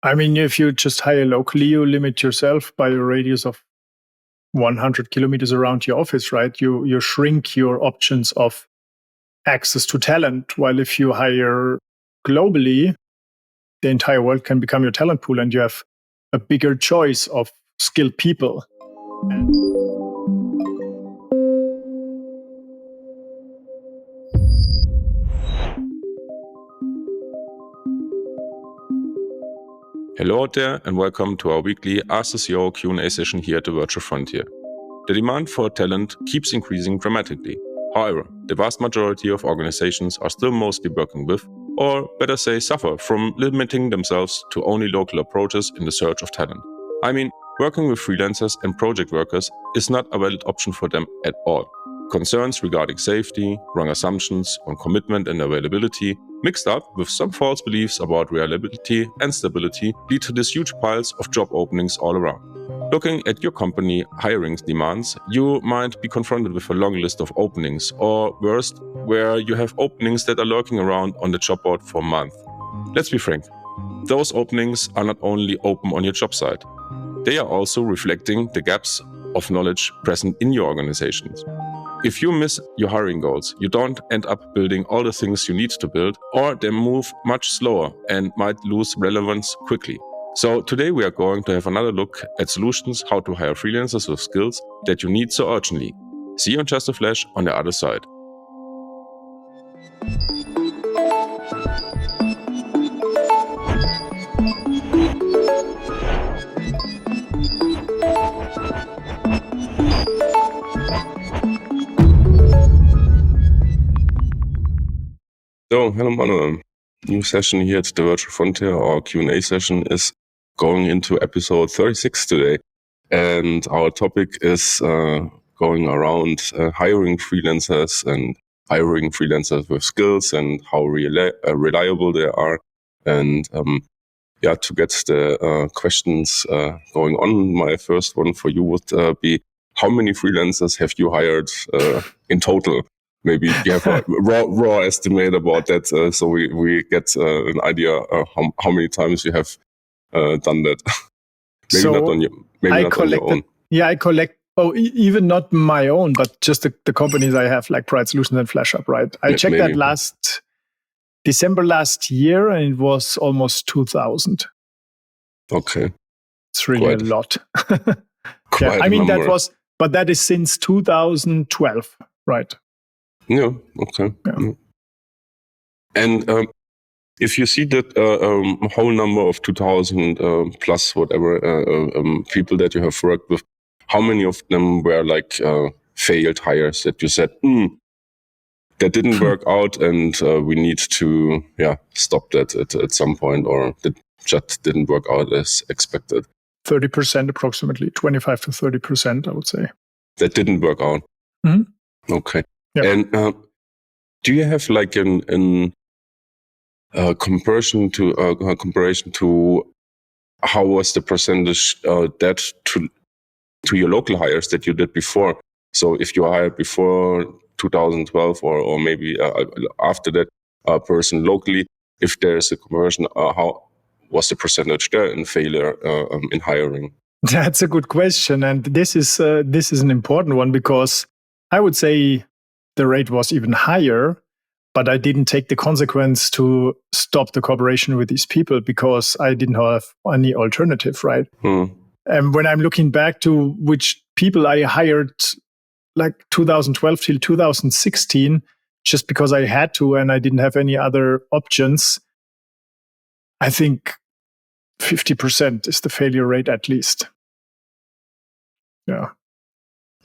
I mean, if you just hire locally, you limit yourself by a radius of 100 kilometers around your office, right? You shrink your options of access to talent. While if you hire globally, the entire world can become your talent pool and you have a bigger choice of skilled people. Hello out there and welcome to our weekly Ask the CEO Q&A session here at the Virtual Frontier. The demand for talent keeps increasing dramatically. However, the vast majority of organizations are still mostly working with, or better say suffer from limiting themselves to only local approaches in the search of talent. I mean, working with freelancers and project workers is not a valid option for them at all. Concerns regarding safety, wrong assumptions on commitment and availability, mixed up with some false beliefs about reliability and stability, lead to these huge piles of job openings all around. Looking at your company hiring demands, you might be confronted with a long list of openings, or worst, where you have openings that are lurking around on the job board for months. Let's be frank, those openings are not only open on your job site, they are also reflecting the gaps of knowledge present in your organizations. If you miss your hiring goals, you don't end up building all the things you need to build, or they move much slower and might lose relevance quickly. So today we are going to have another look at solutions how to hire freelancers with skills that you need so urgently. See you in just a flash on the other side. So, hello Manuel. New session here at the Virtual Frontier. Our Q&A session is going into episode 36 today. And our topic is going around hiring freelancers and hiring freelancers with skills and how reliable they are. And to get the questions going on, my first one for you would be, how many freelancers have you hired in total? Maybe you have a raw estimate about that, so we get an idea how many times you have done that. Maybe so not on your, maybe not on your own. Yeah, I collect. Even not my own, but just the companies I have, like Pride Solutions and FlashUp. Right, I checked that last December last year, and it was almost 2,000. Okay, it's really a lot. Yeah, I mean number. that is since 2012, right? Yeah. Okay. Yeah. And if you see that whole number of 2,000 plus whatever people that you have worked with, how many of them were like failed hires that you said, that didn't work out and we need to stop that at some point, or that just didn't work out as expected? 30% approximately, 25 to 30%, I would say. That didn't work out. Mm-hmm. Okay. Yep. And do you have like an comparison to how was the percentage that to your local hires that you did before? So if you hired before 2012 or maybe after that person locally, if there's a conversion, how was the percentage there in failure in hiring? That's a good question, and this is an important one, because I would say the rate was even higher, but I didn't take the consequence to stop the cooperation with these people because I didn't have any alternative, right? And when I'm looking back to which people I hired like 2012 till 2016, just because I had to and I didn't have any other options, I think 50% is the failure rate at least. Yeah.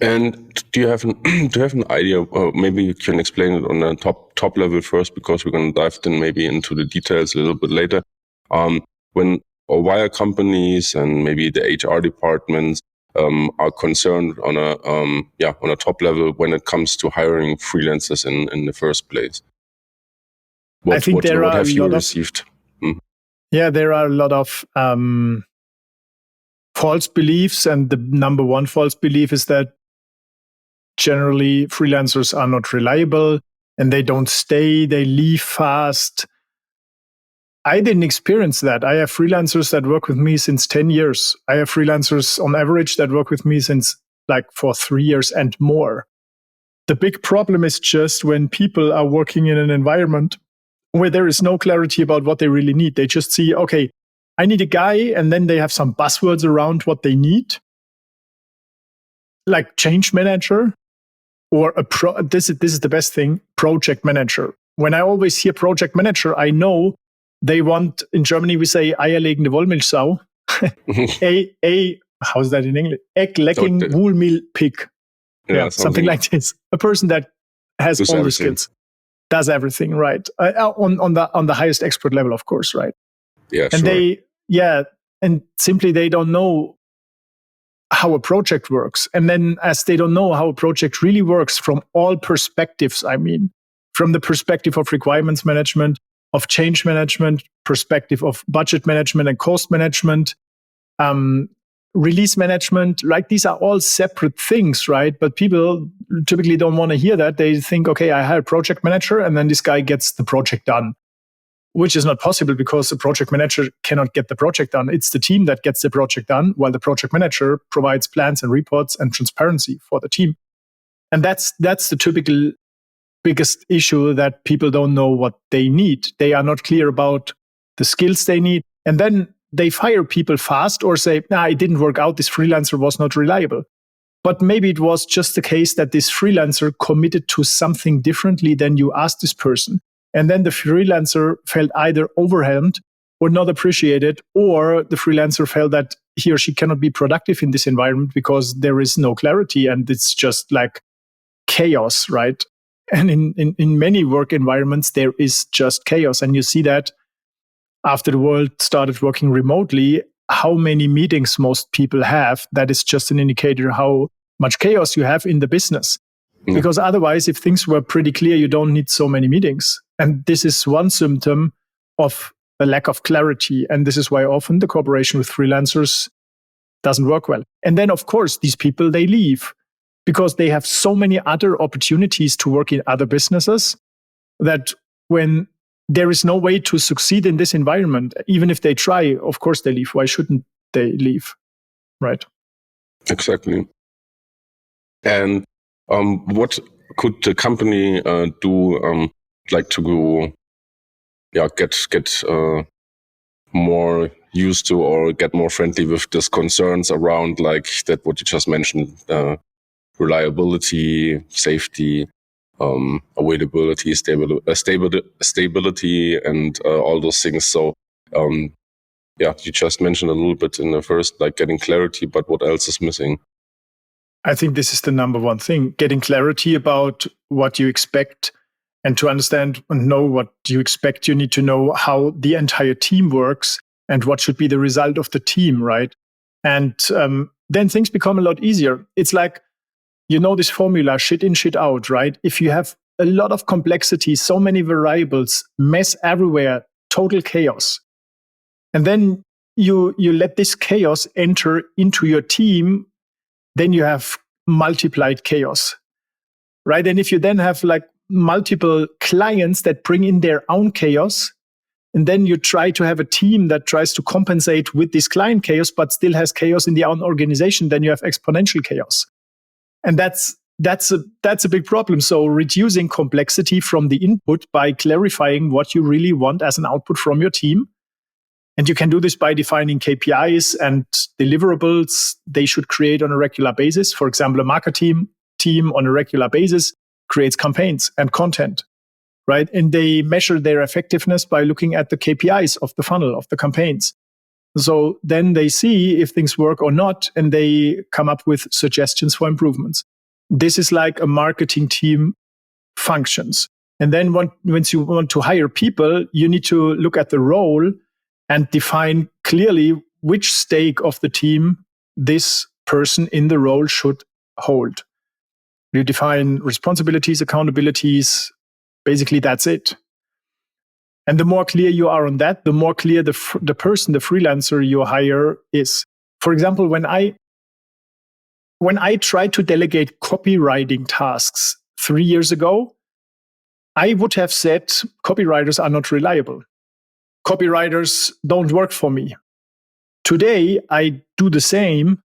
And do you have an idea? Maybe you can explain it on a top level first, because we're going to dive in maybe into the details a little bit later. Why companies and maybe the HR departments are concerned on a top level when it comes to hiring freelancers in the first place? I think what have you received? Yeah, there are a lot of false beliefs, and the number one false belief is that generally freelancers are not reliable and they don't stay, they leave fast. I didn't experience that. I have freelancers that work with me since 10 years. I have freelancers on average that work with me since for 3 years and more. The big problem is just when people are working in an environment where there is no clarity about what they really need. They just see, okay, I need a guy, and then they have some buzzwords around what they need, like change manager or this is the best thing, project manager. When I always hear project manager, I know they want, in Germany we say eierlegende Wollmilchsau. How's that in English? Ecklecking Wohlmilchpig. Yeah, something like this. A person that has all the skills, does everything, right? On the highest expert level, of course, right? Yeah, and sure. And simply they don't know how a project works. And then as they don't know how a project really works from all perspectives, I mean, from the perspective of requirements management, of change management, perspective of budget management and cost management, release management, like these are all separate things, right? But people typically don't want to hear that. They think, okay, I hire a project manager and then this guy gets the project done, which is not possible because the project manager cannot get the project done. It's the team that gets the project done, while the project manager provides plans and reports and transparency for the team. And that's the typical biggest issue, that people don't know what they need. They are not clear about the skills they need. And then they fire people fast or say, it didn't work out. This freelancer was not reliable. But maybe it was just the case that this freelancer committed to something differently than you asked this person. And then the freelancer felt either overwhelmed or not appreciated, or the freelancer felt that he or she cannot be productive in this environment because there is no clarity and it's just like chaos, right? And in many work environments, there is just chaos. And you see that after the world started working remotely, how many meetings most people have. That is just an indicator how much chaos you have in the business. Mm. Because otherwise, if things were pretty clear, you don't need so many meetings. And this is one symptom of a lack of clarity. And this is why often the cooperation with freelancers doesn't work well. And then, of course, these people, they leave because they have so many other opportunities to work in other businesses that when there is no way to succeed in this environment, even if they try, of course they leave. Why shouldn't they leave? Right. Exactly. And what could the company do, like to go, get more used to or get more friendly with these concerns around, like that what you just mentioned, reliability, safety, availability, stability, and all those things. So, you just mentioned a little bit in the first, like getting clarity, but what else is missing? I think this is the number one thing, getting clarity about what you expect. And to understand and know what you expect, you need to know how the entire team works and what should be the result of the team, right? And then things become a lot easier. It's like, this formula, shit in, shit out, right? If you have a lot of complexity, so many variables, mess everywhere, total chaos. And then you let this chaos enter into your team, then you have multiplied chaos, right? And if you then have like multiple clients that bring in their own chaos, and then you try to have a team that tries to compensate with this client chaos, but still has chaos in their own organization, then you have exponential chaos. And that's a big problem. So reducing complexity from the input by clarifying what you really want as an output from your team. And you can do this by defining KPIs and deliverables they should create on a regular basis. For example, a marketing team on a regular basis creates campaigns and content, right? And they measure their effectiveness by looking at the KPIs of the funnel, of the campaigns. So then they see if things work or not, and they come up with suggestions for improvements. This is like a marketing team functions. And then once you want to hire people, you need to look at the role and define clearly which stake of the team this person in the role should hold. You define responsibilities, accountabilities. Basically, that's it. And the more clear you are on that, the more clear the person, the freelancer you hire is. For example, when I tried to delegate copywriting tasks 3 years ago, I would have said copywriters are not reliable. copywriters don't work for me. Today, I do the same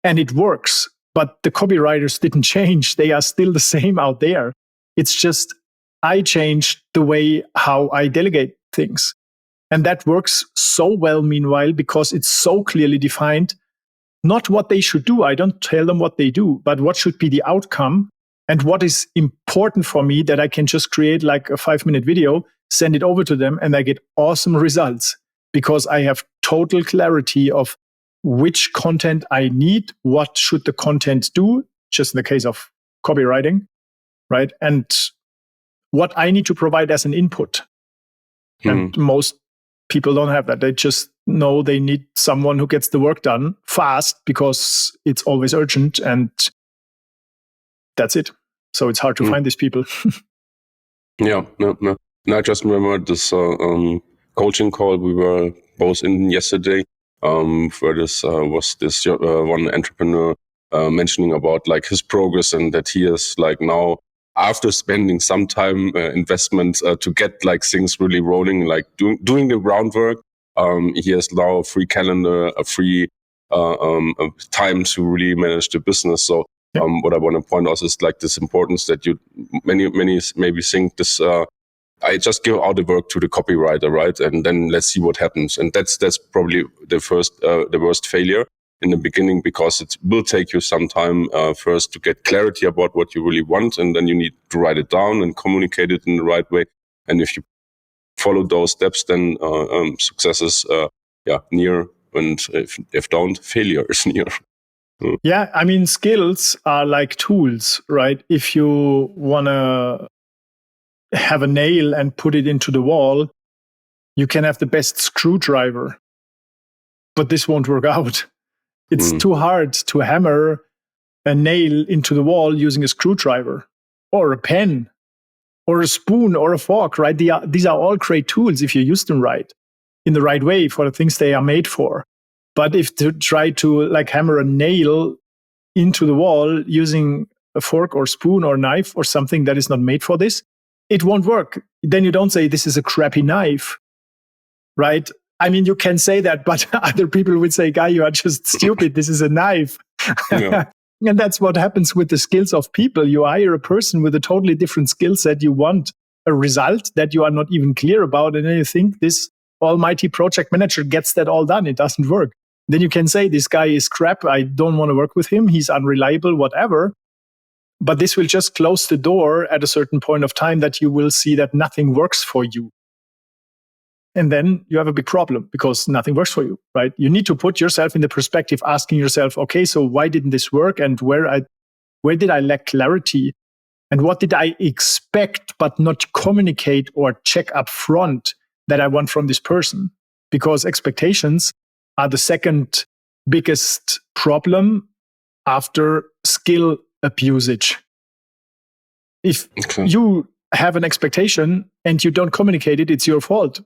and it works, but the copywriters didn't change. They are still the same out there. It's just I changed the way how I delegate things. And that works so well, meanwhile, because it's so clearly defined, not what they should do. I don't tell them what they do, but what should be the outcome and what is important for me that I can just create like a 5-minute video, send it over to them, and I get awesome results because I have total clarity of which content I need, what should the content do, just in the case of copywriting, right? And what I need to provide as an input. And most people don't have that. They just know they need someone who gets the work done fast because it's always urgent, and that's it. So it's hard to find these people. Yeah, no. And I just remember this coaching call we were both in yesterday, where this was this one entrepreneur mentioning about like his progress and that he is like now, after spending some time investment to get like things really rolling, like doing the groundwork, he has now a free calendar, a free time to really manage the business. So what I want to point out is like this importance that many maybe think this. I just give out the work to the copywriter, right? And then let's see what happens. And that's probably the worst failure in the beginning, because it will take you some time first to get clarity about what you really want, and then you need to write it down and communicate it in the right way. And if you follow those steps, then success is near, and if don't, failure is near. Yeah, I mean, skills are like tools, right? If you want to have a nail and put it into the wall, you can have the best screwdriver, but this won't work out. It's too hard to hammer a nail into the wall using a screwdriver or a pen or a spoon or a fork, right? These are all great tools if you use them right, in the right way for the things they are made for. But if to try to like hammer a nail into the wall using a fork or spoon or knife or something that is not made for this, it won't work. Then you don't say this is a crappy knife, right? I mean, you can say that, but other people would say, guy, you are just stupid. This is a knife. Yeah. And that's what happens with the skills of people. You hire a person with a totally different skill set. You want a result that you are not even clear about. And then you think this almighty project manager gets that all done. It doesn't work. Then you can say, this guy is crap. I don't want to work with him. He's unreliable, whatever. But this will just close the door at a certain point of time that you will see that nothing works for you. And then you have a big problem because nothing works for you, right? You need to put yourself in the perspective, asking yourself, okay, so why didn't this work? And where did I lack clarity? And what did I expect but not communicate or check up front that I want from this person? Because expectations are the second biggest problem after skill abusage. If you have an expectation and you don't communicate it, it's your fault.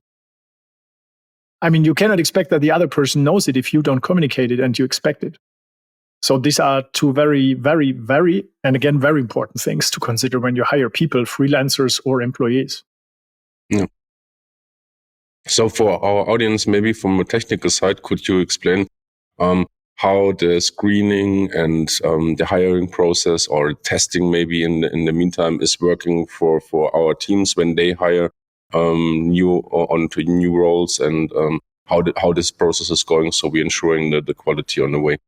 I mean, you cannot expect that the other person knows it if you don't communicate it and you expect it. So these are two very, very, very, and again, very important things to consider when you hire people, freelancers or employees. Yeah. So for our audience, maybe from a technical side, could you explain how the screening and the hiring process or testing maybe in the meantime is working for our teams when they hire onto new roles, and how this process is going, so we're ensuring the quality on the way?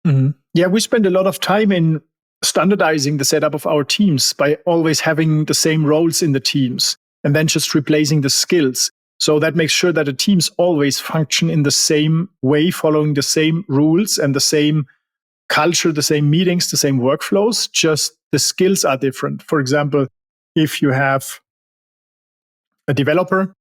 Mm-hmm. Yeah, we spend a lot of time in standardizing the setup of our teams by always having the same roles in the teams and then just replacing the skills. So that makes sure that the teams always function in the same way, following the same rules and the same culture, the same meetings, the same workflows, just the skills are different. For example, if you have a developer,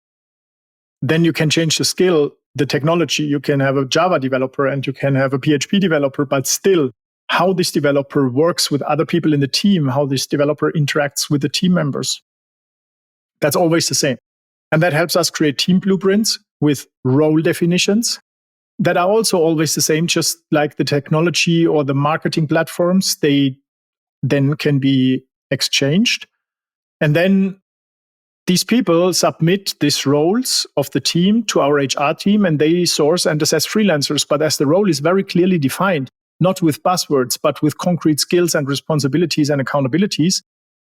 then you can change the skill, the technology. You can have a Java developer and you can have a PHP developer, but still how this developer works with other people in the team, how this developer interacts with the team members, that's always the same. And that helps us create team blueprints with role definitions that are also always the same, just like the technology or the marketing platforms, they then can be exchanged. And then these people submit these roles of the team to our HR team, and they source and assess freelancers. But as the role is very clearly defined, not with buzzwords, but with concrete skills and responsibilities and accountabilities,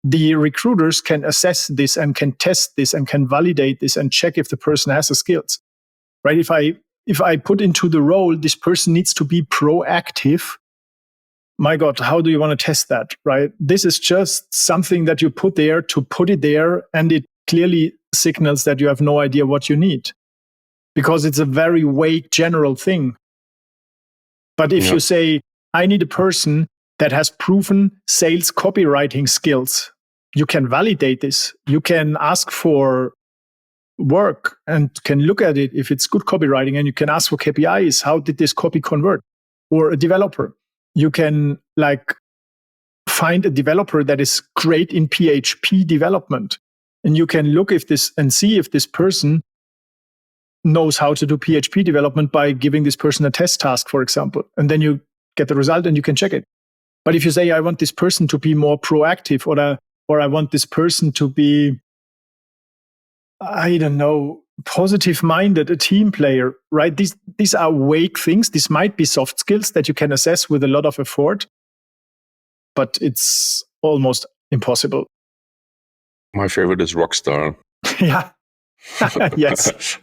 the recruiters can assess this and can test this and can validate this and check if the person has the skills. Right? If I put into the role, this person needs to be proactive. My God, how do you want to test that? Right? This is just something that you put there to put it there, and it clearly signals that you have no idea what you need, because it's a very vague general thing. But if you say, I need a person that has proven sales copywriting skills, you can validate this. You can ask for work and can look at it if it's good copywriting, and you can ask for KPIs. How did this copy convert? Or a developer. You can find a developer that is great in PHP development. And you can look and see if this person knows how to do PHP development by giving this person a test task, for example. And then you get the result and you can check it. But if you say, I want this person to be more proactive, or I want this person to be, I don't know, positive-minded, a team player, right? These are vague things. These might be soft skills that you can assess with a lot of effort, but it's almost impossible. My favorite is rockstar. Yeah. Yes.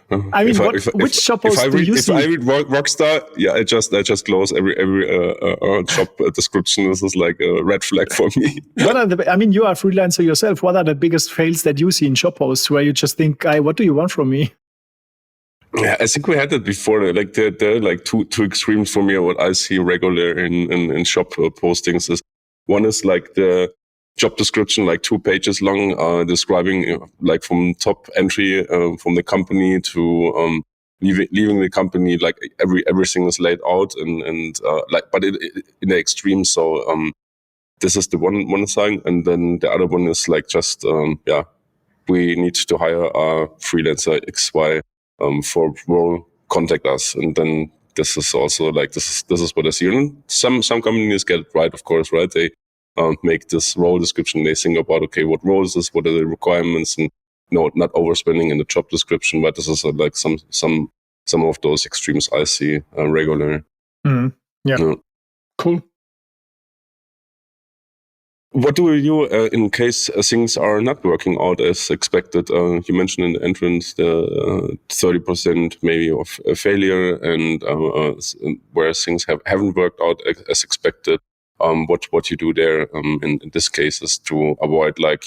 I mean, which job post do you see? If I read rockstar, I just close every job description. This is like a red flag for me. You are a freelancer yourself. What are the biggest fails that you see in job posts where you just think, what do you want from me? Yeah, I think we had that before. Like they're like two extremes for me. What I see regular in job postings is, one is like the job description, like 2 pages long, describing like from top entry from the company to leaving the company. Like everything is laid out and but in the extreme. So this is the one side, and then the other one is like just we need to hire a freelancer XY for role. Contact us, and then this is also like this is what I see. And some companies get it right, of course, right? They make this role description. They think about, okay, what role is this? What are the requirements? And not overspending in the job description. But this is like some of those extremes I see regularly. Mm-hmm. Yeah, cool. What do we do in case things are not working out as expected? You mentioned in the entrance the 30% maybe of failure, and where things haven't worked out as expected. What you do there in this case is to avoid like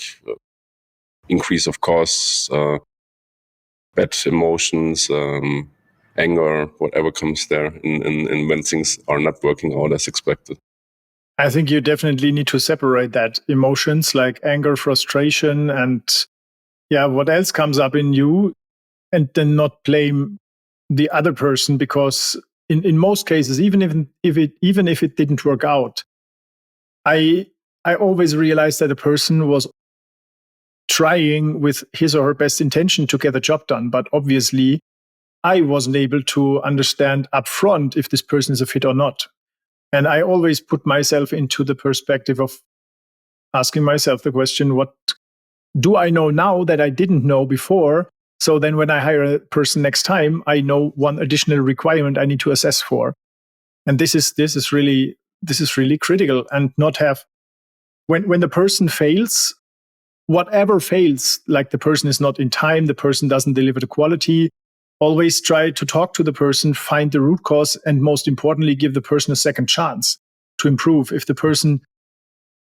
increase of costs, bad emotions, anger, whatever comes there, and when things are not working out as expected. I think you definitely need to separate that emotions like anger, frustration, and what else comes up in you, and then not blame the other person, because in most cases, even if it didn't work out, I always realized that a person was trying with his or her best intention to get the job done, but obviously I wasn't able to understand upfront if this person is a fit or not. And I always put myself into the perspective of asking myself the question, what do I know now that I didn't know before? So then when I hire a person next time, I know one additional requirement I need to assess for. And this is really critical, and not have, when the person fails, whatever fails, like the person is not in time, the person doesn't deliver the quality, always try to talk to the person, find the root cause, and most importantly, give the person a second chance to improve. If the person,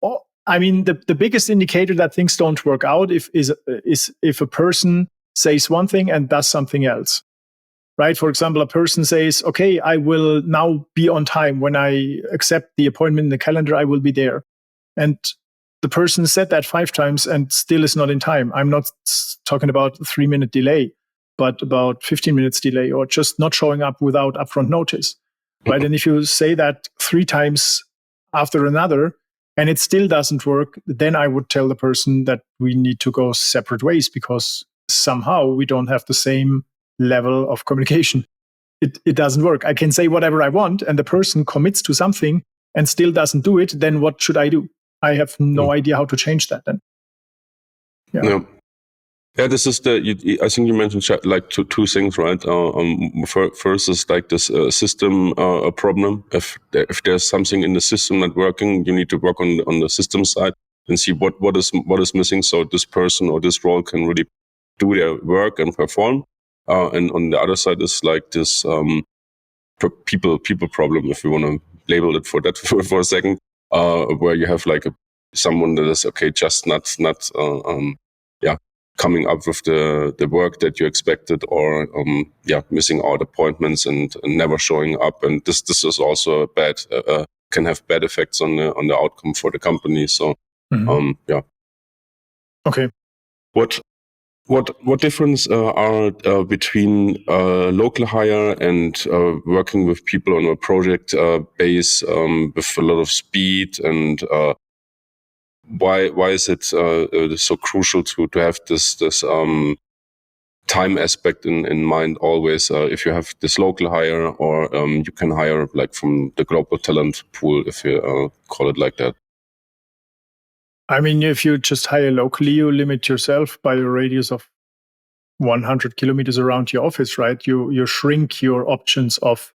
the biggest indicator that things don't work out is if a person says one thing and does something else, right? For example, a person says, okay, I will now be on time. When I accept the appointment in the calendar, I will be there. And the person said that 5 times and still is not in time. I'm not talking about a 3-minute delay, but about 15 minutes delay, or just not showing up without upfront notice, right? And if you say that 3 times after another and it still doesn't work, then I would tell the person that we need to go separate ways, because somehow we don't have the same level of communication. It doesn't work. I can say whatever I want, and the person commits to something and still doesn't do it, then what should I do? I have no idea how to change that then. Yeah. Yeah, this is I think you mentioned like two things, right? First is like this system problem. If there's something in the system not working, you need to work on the system side and see what is missing, so this person or this role can really do their work and perform. And on the other side is like this people problem, if you want to label it for that for a second, where you have like someone that is just not coming up with the work that you expected, or missing out appointments and never showing up, and this is also bad, can have bad effects on the outcome for the company. So Okay. What difference are between local hire and working with people on a project base with a lot of speed, and why is it so crucial to have this time aspect in mind always, if you have this local hire, or you can hire like from the global talent pool, if you call it like that? I mean, if you just hire locally, you limit yourself by a radius of 100 kilometers around your office, right? You shrink your options of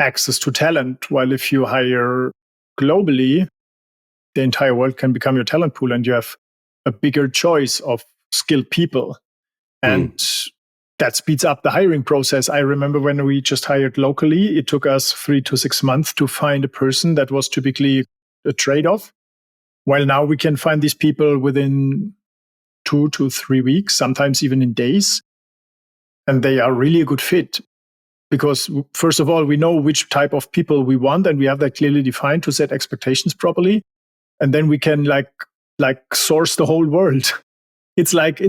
access to talent. While if you hire globally, the entire world can become your talent pool, and you have a bigger choice of skilled people. And that speeds up the hiring process. I remember when we just hired locally, it took us 3 to 6 months to find a person that was typically a trade-off. While now we can find these people within 2 to 3 weeks, sometimes even in days. And they are really a good fit. Because first of all, we know which type of people we want, and we have that clearly defined to set expectations properly. And then we can like source the whole world. It's like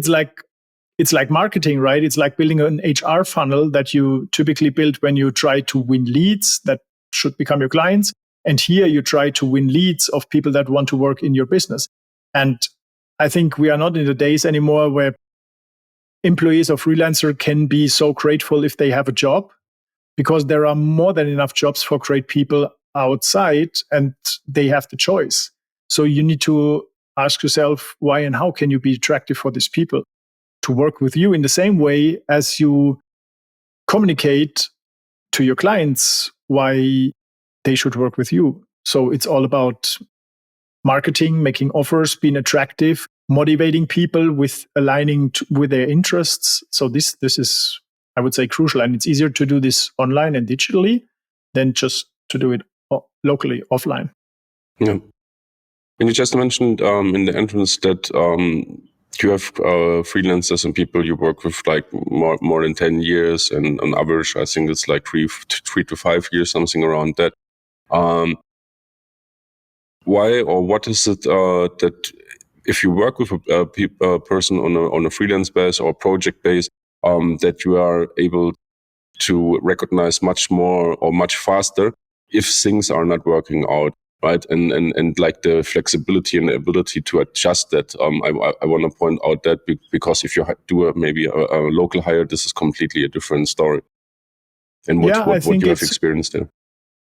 marketing, right? It's like building an HR funnel that you typically build when you try to win leads that should become your clients. And here you try to win leads of people that want to work in your business. And I think we are not in the days anymore where employees of Freelancer can be so grateful if they have a job, because there are more than enough jobs for great people outside, and they have the choice. So you need to ask yourself, why and how can you be attractive for these people to work with you, in the same way as you communicate to your clients why they should work with you. So it's all about marketing, making offers, being attractive, motivating people with aligning with their interests. So this is, I would say, crucial. And it's easier to do this online and digitally than just to do it locally, offline. Yeah. And you just mentioned in the entrance that you have freelancers and people you work with like more than 10 years, and on average, I think it's like 3 to 5 years, something around that. Why, or what is it that if you work with a person on a freelance base or project base, that you are able to recognize much more or much faster if things are not working out, right? And like the flexibility and the ability to adjust that. I want to point out that because if you do maybe a local hire, this is completely a different story. And what you have experienced there.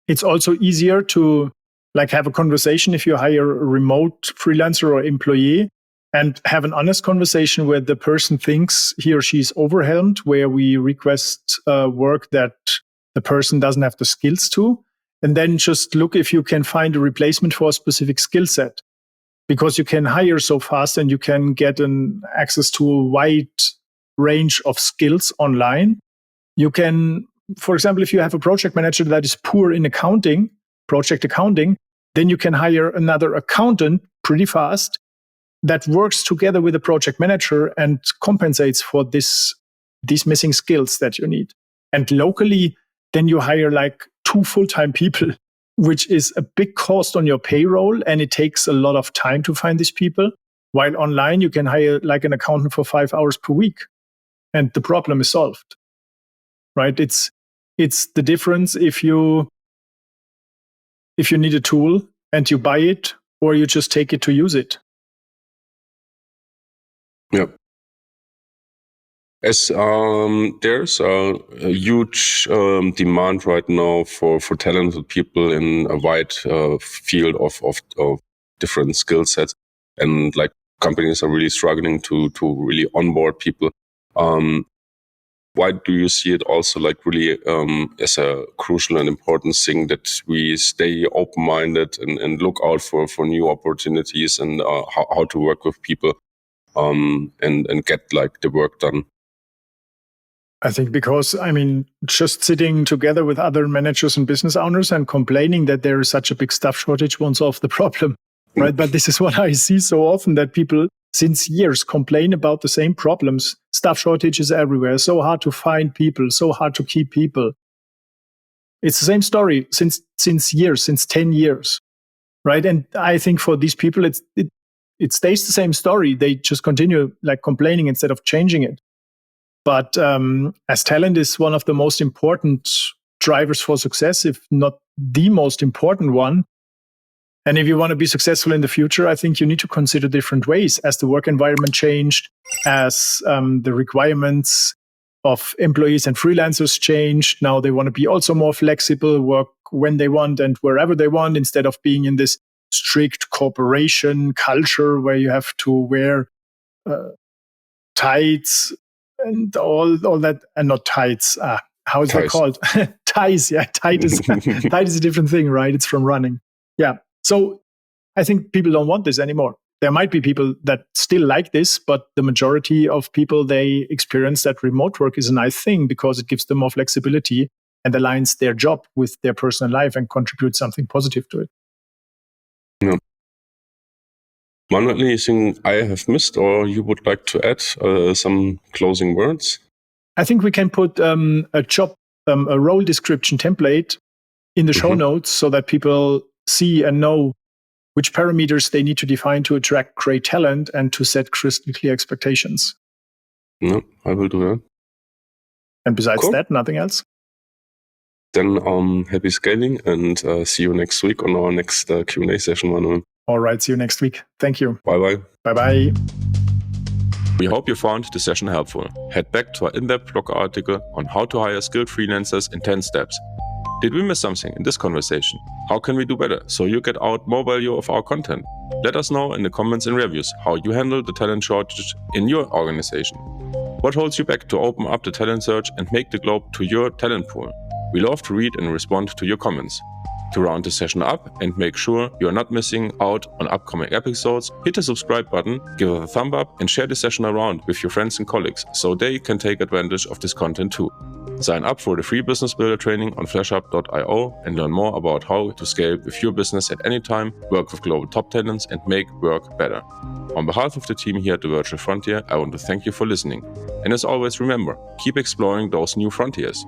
It's also easier to like have a conversation if you hire a remote freelancer or employee, and have an honest conversation where the person thinks he or she is overwhelmed, where we request work that the person doesn't have the skills to, and then just look if you can find a replacement for a specific skill set. Because you can hire so fast and you can get an access to a wide range of skills online. You can, for example, if you have a project manager that is poor in accounting, project accounting, then you can hire another accountant pretty fast that works together with the project manager and compensates for these missing skills that you need. And locally, then you hire like 2 full-time people, which is a big cost on your payroll, and it takes a lot of time to find these people. While online, you can hire like an accountant for 5 hours per week, and the problem is solved. Right? It's the difference if you need a tool and you buy it, or you just take it to use it. Yeah. As there's a huge demand right now for talented people in a wide field of different skill sets, and like companies are really struggling to really onboard people. Why do you see it also like really as a crucial and important thing that we stay open-minded and look out for new opportunities and how to work with people and get like the work done? I think because, just sitting together with other managers and business owners and complaining that there is such a big staff shortage won't solve the problem, right? But this is what I see so often, that people since years complain about the same problems. Staff shortages everywhere, so hard to find people, so hard to keep people. It's the same story since years, since 10 years, right? And I think for these people, it stays the same story. They just continue like complaining instead of changing it. But as talent is one of the most important drivers for success, if not the most important one. And if you want to be successful in the future, I think you need to consider different ways as the work environment changed, as the requirements of employees and freelancers changed. Now they want to be also more flexible, work when they want and wherever they want, instead of being in this strict corporation culture where you have to wear tights and all that, and not tights. How is that called? Ties. Yeah, tight is a different thing, right? It's from running. Yeah. So I think people don't want this anymore. There might be people that still like this, but the majority of people, they experience that remote work is a nice thing because it gives them more flexibility and aligns their job with their personal life and contributes something positive to it. Yeah. Manuel, anything I have missed or you would like to add some closing words? I think we can put a role description template in the show notes so that people see and know which parameters they need to define to attract great talent and to set crystal clear expectations. No, I will do that. And besides that, nothing else? Then happy scaling and see you next week on our next Q&A session, Manuel. All right, see you next week. Thank you. Bye-bye. Bye-bye. We hope you found the session helpful. Head back to our in-depth blog article on how to hire skilled freelancers in 10 steps. Did we miss something in this conversation? How can we do better so you get out more value of our content? Let us know in the comments and reviews how you handle the talent shortage in your organization. What holds you back to open up the talent search and make the globe to your talent pool? We love to read and respond to your comments. To round the session up and make sure you are not missing out on upcoming episodes, hit the subscribe button, give us a thumb up and share the session around with your friends and colleagues so they can take advantage of this content too. Sign up for the free Business Builder training on flashup.io and learn more about how to scale with your business at any time, work with global top talents and make work better. On behalf of the team here at the Virtual Frontier, I want to thank you for listening. And as always, remember, keep exploring those new frontiers.